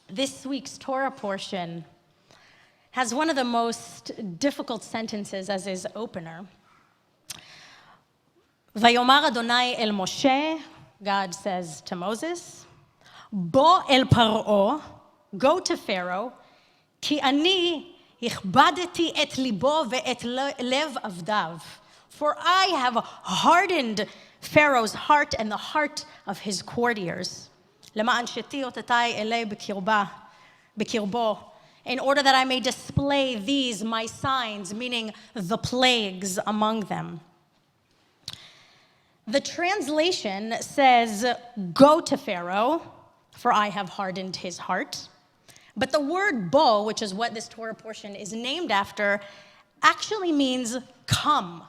This week's Torah portion has one of the most difficult sentences as his opener. Vayomar Adonai el Moshe, God says to Moses, Bo el Paro, go to Pharaoh, ki ani ichbadeti et libo ve'et lev avdav. For I have hardened Pharaoh's heart and the heart of his courtiers. Lema'an sheti otatai elei bekirbo, in order that I may display these my signs, meaning the plagues among them. The translation says, go to Pharaoh, for I have hardened his heart. But the word bo, which is what this Torah portion is named after, actually means come.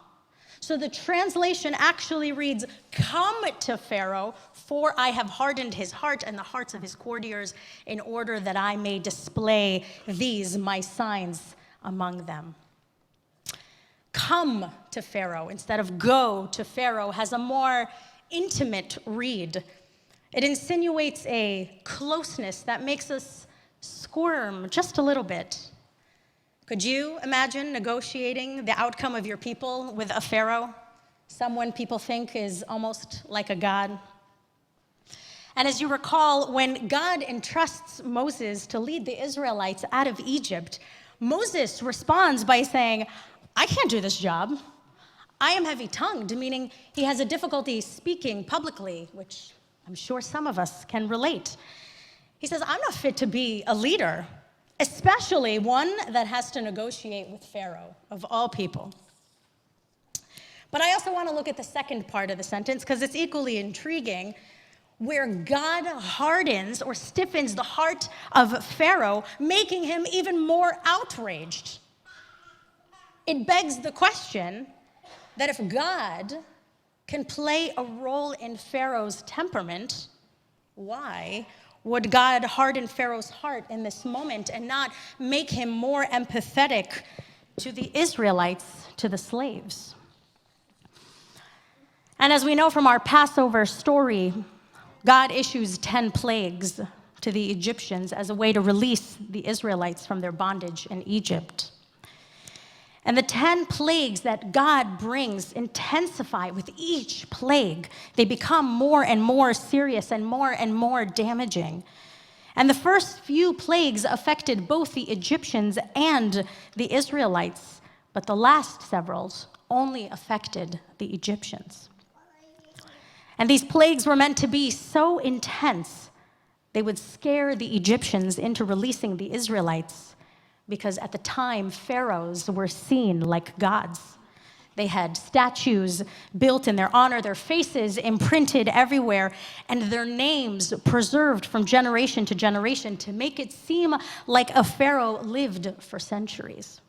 So the translation actually reads, come to Pharaoh, for I have hardened his heart and the hearts of his courtiers, in order that I may display these my signs among them. Come to Pharaoh instead of go to Pharaoh has a more intimate read. It insinuates a closeness that makes us squirm just a little bit. Could you imagine negotiating the outcome of your people with a Pharaoh, someone people think is almost like a god? And as you recall, when God entrusts Moses to lead the Israelites out of Egypt, Moses responds by saying, I can't do this job. I am heavy-tongued, meaning he has a difficulty speaking publicly, which I'm sure some of us can relate. He says, I'm not fit to be a leader, especially one that has to negotiate with Pharaoh, of all people. But I also want to look at the second part of the sentence, because it's equally intriguing, where God hardens or stiffens the heart of Pharaoh, making him even more outraged. It begs the question that if God can play a role in Pharaoh's temperament, why would God harden Pharaoh's heart in this moment and not make him more empathetic to the Israelites, to the slaves? And as we know from our Passover story, God issues 10 plagues to the Egyptians as a way to release the Israelites from their bondage in Egypt. And the 10 plagues that God brings intensify with each plague. They become more and more serious and more damaging. And the first few plagues affected both the Egyptians and the Israelites, but the last several only affected the Egyptians. And these plagues were meant to be so intense, they would scare the Egyptians into releasing the Israelites, because at the time, pharaohs were seen like gods. They had statues built in their honor, their faces imprinted everywhere, and their names preserved from generation to generation to make it seem like a pharaoh lived for centuries.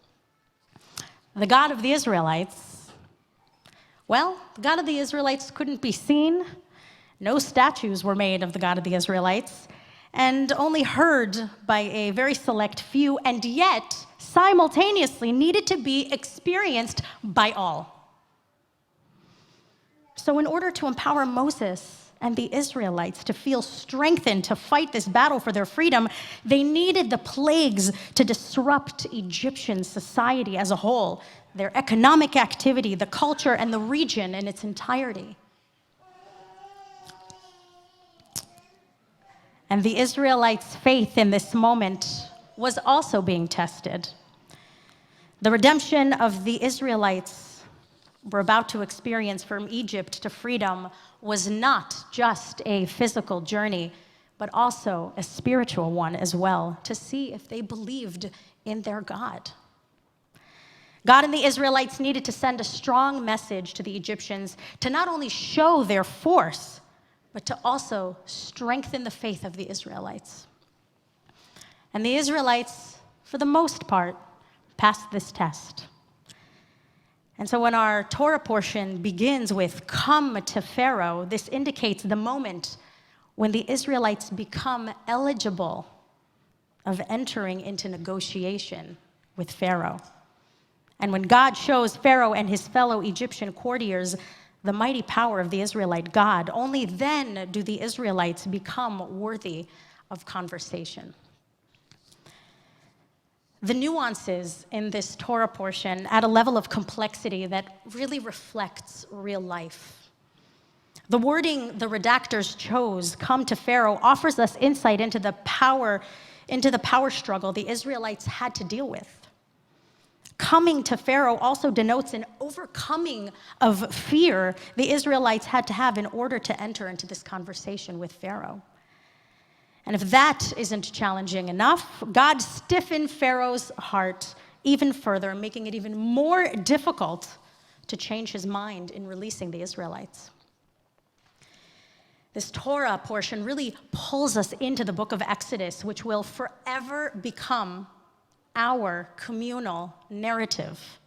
The God of the Israelites, well, the God of the Israelites couldn't be seen. No statues were made of the God of the Israelites, and only heard by a very select few, and yet simultaneously needed to be experienced by all. So in order to empower Moses and the Israelites to feel strengthened to fight this battle for their freedom, they needed the plagues to disrupt Egyptian society as a whole, their economic activity, the culture, and the region in its entirety. And the Israelites' faith in this moment was also being tested. The redemption of the Israelites were about to experience from Egypt to freedom was not just a physical journey, but also a spiritual one as well, to see if they believed in their God. God and the Israelites needed to send a strong message to the Egyptians to not only show their force, but to also strengthen the faith of the Israelites. And the Israelites, for the most part, passed this test. And so when our Torah portion begins with, come to Pharaoh, this indicates the moment when the Israelites become eligible of entering into negotiation with Pharaoh. And when God shows Pharaoh and his fellow Egyptian courtiers the mighty power of the Israelite God. Only then do the Israelites become worthy of conversation. The nuances in this Torah portion add a level of complexity that really reflects real life. The wording the redactors chose, "come to Pharaoh," offers us insight into the power struggle the Israelites had to deal with. Coming to Pharaoh also denotes an overcoming of fear the Israelites had to have in order to enter into this conversation with Pharaoh. And if that isn't challenging enough, God stiffened Pharaoh's heart even further, making it even more difficult to change his mind in releasing the Israelites. This Torah portion really pulls us into the book of Exodus, which will forever become our communal narrative.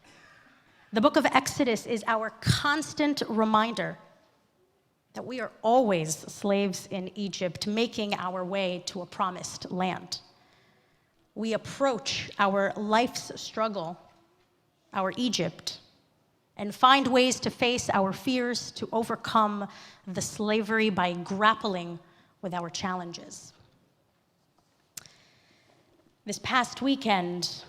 The book of Exodus is our constant reminder that we are always slaves in Egypt, making our way to a promised land. We approach our life's struggle, our Egypt, and find ways to face our fears, to overcome the slavery by grappling with our challenges. This past weekend,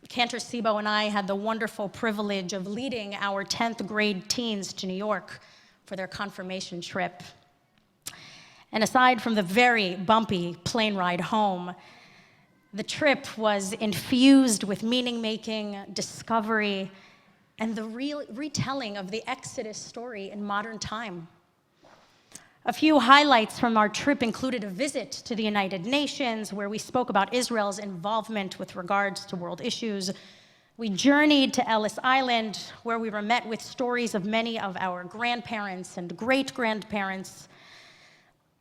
Cantor Sibo and I had the wonderful privilege of leading our 10th grade teens to New York for their confirmation trip. And aside from the very bumpy plane ride home, the trip was infused with meaning-making, discovery, and the real retelling of the Exodus story in modern time. A few highlights from our trip included a visit to the United Nations, where we spoke about Israel's involvement with regards to world issues. We journeyed to Ellis Island, where we were met with stories of many of our grandparents and great-grandparents,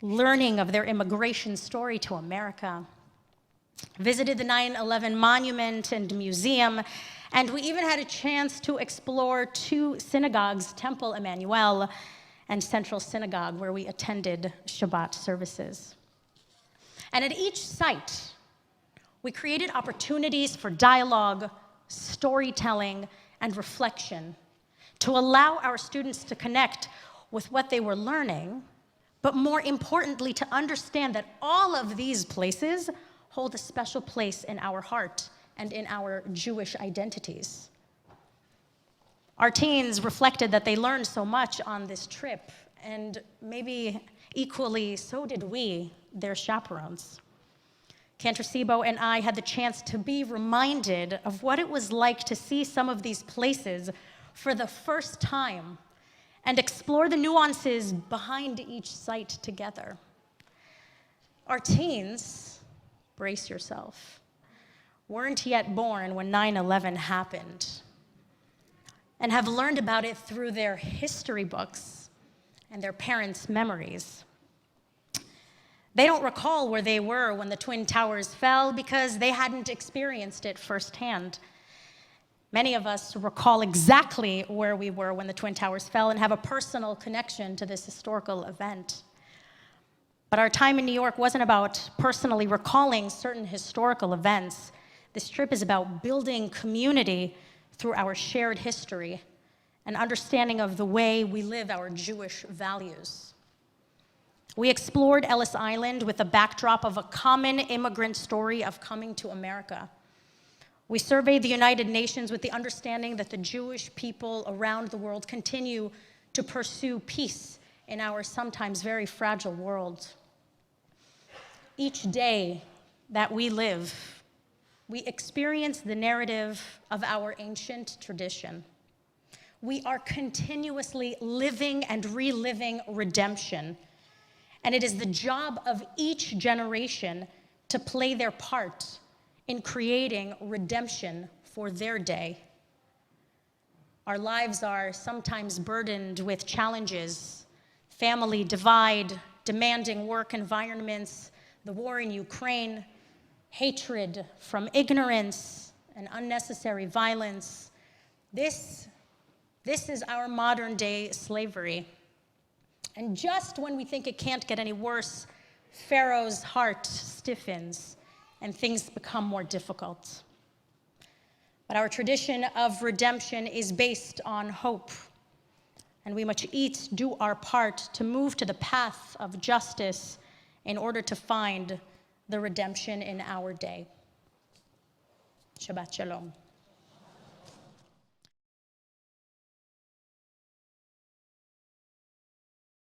learning of their immigration story to America. Visited the 9/11 Monument and Museum, and we even had a chance to explore two synagogues, Temple Emmanuel and Central Synagogue, where we attended Shabbat services. And at each site, we created opportunities for dialogue, storytelling, and reflection to allow our students to connect with what they were learning, but more importantly, to understand that all of these places hold a special place in our heart and in our Jewish identities. Our teens reflected that they learned so much on this trip, and maybe equally so did we, their chaperones. Cantor Sibo and I had the chance to be reminded of what it was like to see some of these places for the first time and explore the nuances behind each site together. Our teens, brace yourself, weren't yet born when 9/11 happened, and have learned about it through their history books and their parents' memories. They don't recall where they were when the Twin Towers fell because they hadn't experienced it firsthand. Many of us recall exactly where we were when the Twin Towers fell and have a personal connection to this historical event. But our time in New York wasn't about personally recalling certain historical events. This trip is about building community through our shared history and understanding of the way we live our Jewish values. We explored Ellis Island with the backdrop of a common immigrant story of coming to America. We surveyed the United Nations with the understanding that the Jewish people around the world continue to pursue peace in our sometimes very fragile world. Each day that we live, we experience the narrative of our ancient tradition. We are continuously living and reliving redemption, and it is the job of each generation to play their part in creating redemption for their day. Our lives are sometimes burdened with challenges, family divide, demanding work environments, the war in Ukraine, hatred from ignorance and unnecessary violence. This is our modern day slavery. And just when we think it can't get any worse, Pharaoh's heart stiffens and things become more difficult. But our tradition of redemption is based on hope. and we must each do our part to move to the path of justice in order to find the redemption in our day. Shabbat Shalom.